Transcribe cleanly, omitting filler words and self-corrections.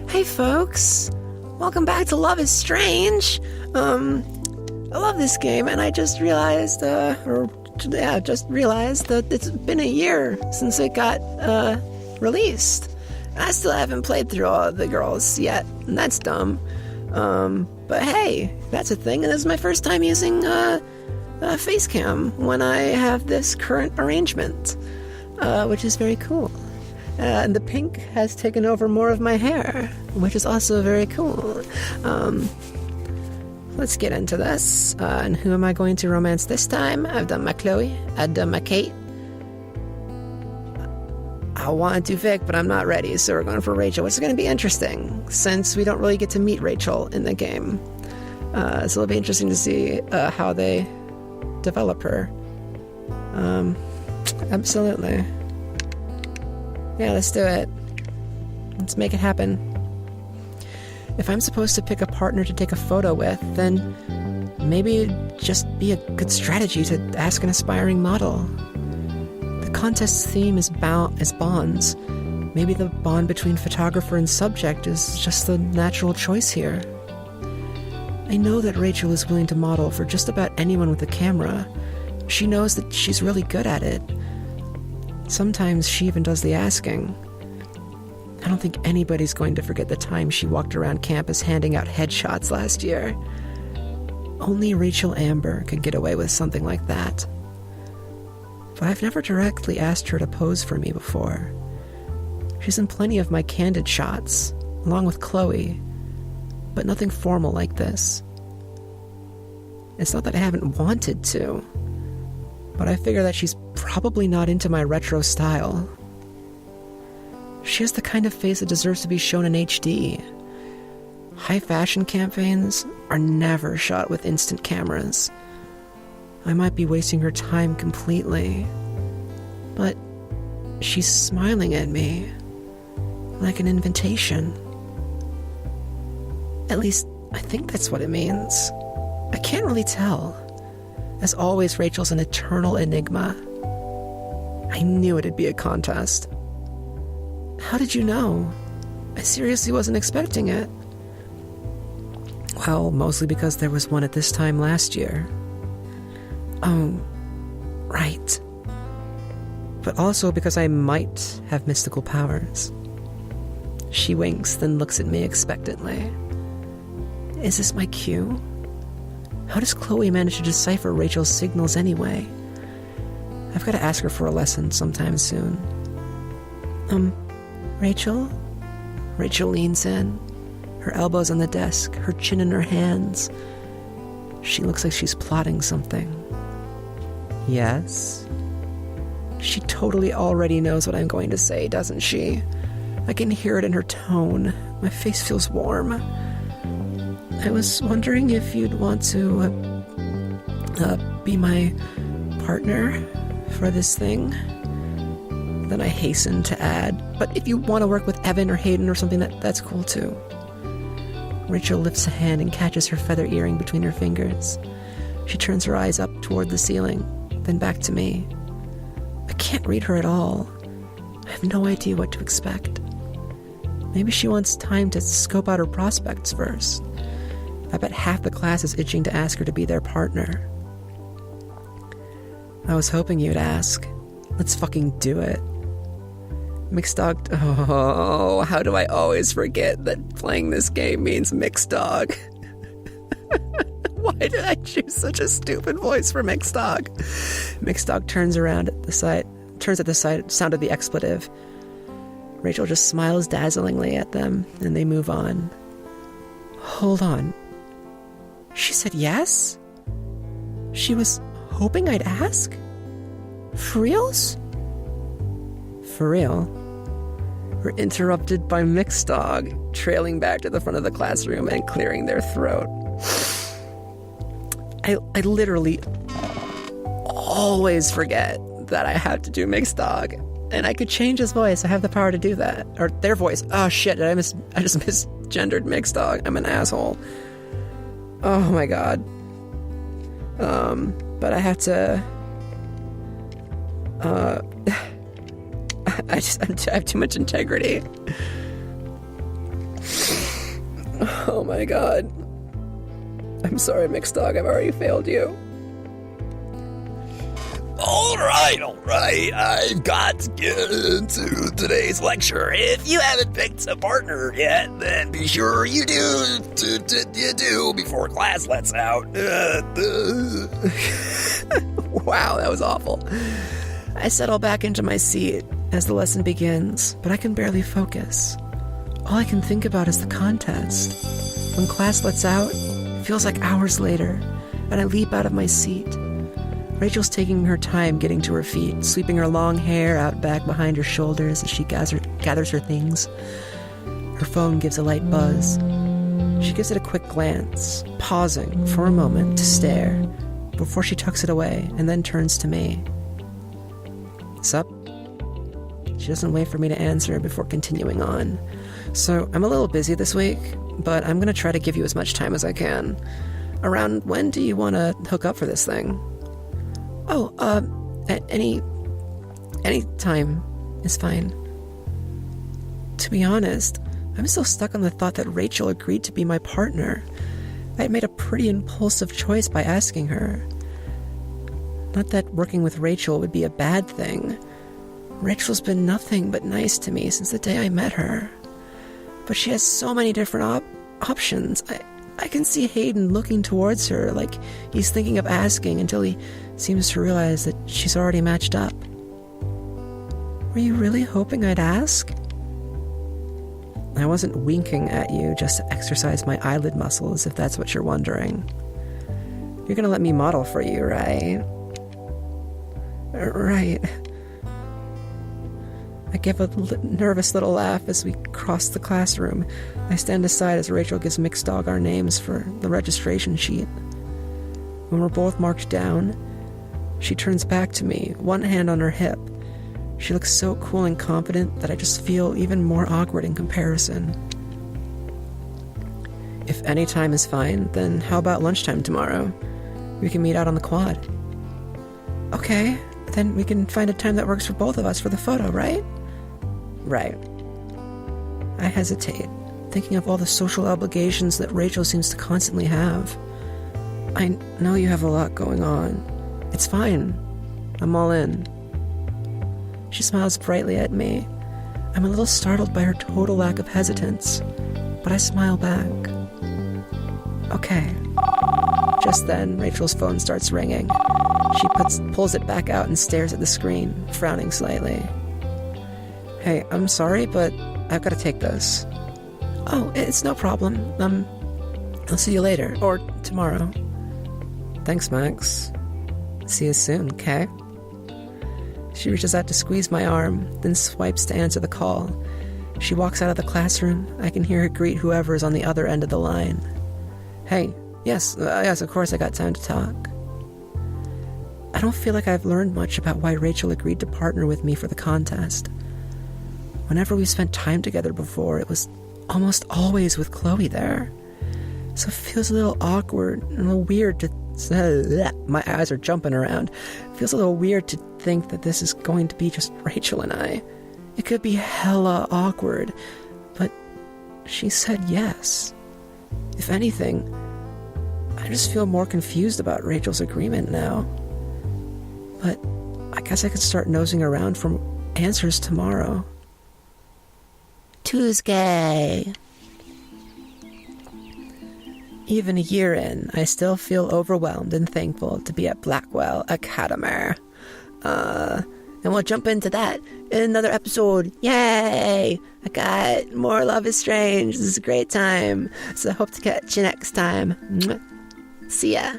Hey folks, welcome back to Love is Strange. I love this game, and I just realized, that it's been a year since it got released. And I still haven't played through all of the girls yet, and that's dumb. But hey, that's a thing, and this is my first time using Facecam when I have this current arrangement, which is very cool. And the pink has taken over more of my hair, which is also very cool. Let's get into this. And who am I going to romance this time? I've done my Chloe. I've done my Kate. I want to do Vic, but I'm not ready, so we're going for Rachel, which is going to be interesting, since we don't really get to meet Rachel in the game. So it'll be interesting to see how they develop her. Absolutely. Yeah, let's do it. Let's make it happen. If I'm supposed to pick a partner to take a photo with, then maybe it'd just be a good strategy to ask an aspiring model. The contest's theme is bonds. Maybe the bond between photographer and subject is just the natural choice here. I know that Rachel is willing to model for just about anyone with a camera. She knows that she's really good at it. Sometimes she even does the asking. I don't think anybody's going to forget the time she walked around campus handing out headshots last year. Only Rachel Amber could get away with something like that. But I've never directly asked her to pose for me before. She's in plenty of my candid shots, along with Chloe, but nothing formal like this. It's not that I haven't wanted to, but I figure that she's probably not into my retro style. She has the kind of face that deserves to be shown in HD. High fashion campaigns are never shot with instant cameras. I might be wasting her time completely, but she's smiling at me like an invitation. At least, I think that's what it means. I can't really tell. As always, Rachel's an eternal enigma. I knew it'd be a contest. How did you know? I seriously wasn't expecting it. Well, mostly because there was one at this time last year. Oh, right. But also because I might have mystical powers. She winks, then looks at me expectantly. Is this my cue? How does Chloe manage to decipher Rachel's signals anyway? I've got to ask her for a lesson sometime soon. Rachel? Rachel leans in, her elbows on the desk, her chin in her hands. She looks like she's plotting something. Yes? She totally already knows what I'm going to say, doesn't she? I can hear it in her tone. My face feels warm. I was wondering if you'd want to be my partner for this thing. Then I hasten to add, but if you want to work with Evan or Hayden or something, that's cool too. Rachel lifts a hand and catches her feather earring between her fingers. She turns her eyes up toward the ceiling, then back to me. I can't read her at all. I have no idea what to expect. Maybe she wants time to scope out her prospects first. I bet half the class is itching to ask her to be their partner. I was hoping you'd ask. Let's fucking do it. Mixed dog. Oh, how do I always forget that playing this game means mixed dog? Why did I choose such a stupid voice for mixed dog? Mixed dog turns around at the sound of the expletive. Rachel just smiles dazzlingly at them, and they move on. Hold on. She said yes? She was hoping I'd ask? For reals? For real. We're interrupted by Mixed Dog, trailing back to the front of the classroom and clearing their throat. I literally always forget that I have to do Mixed Dog. And I could change his voice. I have the power to do that. Or their voice. Oh shit, I just misgendered Mixed Dog. I'm an asshole. Oh my god. But I have to... I have too much integrity. Oh my god. I'm sorry, Mixed Dog, I've already failed you. All right. I've got to get into today's lecture. If you haven't picked a partner yet, then be sure you do before class lets out. Wow, that was awful. I settle back into my seat as the lesson begins, but I can barely focus. All I can think about is the contest. When class lets out, it feels like hours later, and I leap out of my seat. Rachel's taking her time getting to her feet, sweeping her long hair out back behind her shoulders as she gathers her things. Her phone gives a light buzz. She gives it a quick glance, pausing for a moment to stare, before she tucks it away and then turns to me. Sup? She doesn't wait for me to answer before continuing on. So I'm a little busy this week, but I'm going to try to give you as much time as I can. Around when do you want to hook up for this thing? Oh, at any time is fine. To be honest, I'm still stuck on the thought that Rachel agreed to be my partner. I had made a pretty impulsive choice by asking her. Not that working with Rachel would be a bad thing. Rachel's been nothing but nice to me since the day I met her. But she has so many different options. I can see Hayden looking towards her like he's thinking of asking until he seems to realize that she's already matched up. Were you really hoping I'd ask? I wasn't winking at you just to exercise my eyelid muscles, if that's what you're wondering. You're gonna let me model for you, right? Right. I give a nervous little laugh as we cross the classroom. I stand aside as Rachel gives Mixed Dog our names for the registration sheet. When we're both marked down, she turns back to me, one hand on her hip. She looks so cool and confident that I just feel even more awkward in comparison. If any time is fine, then how about lunchtime tomorrow? We can meet out on the quad. Okay, then we can find a time that works for both of us for the photo, right? Right. I hesitate, thinking of all the social obligations that Rachel seems to constantly have. I know you have a lot going on. It's fine. I'm all in. She smiles brightly at me. I'm a little startled by her total lack of hesitance, but I smile back. Okay. Just then, Rachel's phone starts ringing. She pulls it back out and stares at the screen, frowning slightly. Hey, I'm sorry, but I've got to take this. Oh, it's no problem. I'll see you later, or tomorrow. Thanks, Max. See you soon, okay? She reaches out to squeeze my arm, then swipes to answer the call. She walks out of the classroom. I can hear her greet whoever is on the other end of the line. Hey, yes, of course I got time to talk. I don't feel like I've learned much about why Rachel agreed to partner with me for the contest. Whenever we've spent time together before, it was almost always with Chloe there. So it feels a little awkward and a little weird to... My eyes are jumping around. It feels a little weird to think that this is going to be just Rachel and I. It could be hella awkward, but she said yes. If anything, I just feel more confused about Rachel's agreement now. But I guess I could start nosing around for answers tomorrow. Tuesday. Even a year in, I still feel overwhelmed and thankful to be at Blackwell Academy. And we'll jump into that in another episode. Yay! I got more Love is Strange. This is a great time. So I hope to catch you next time. Mwah. See ya.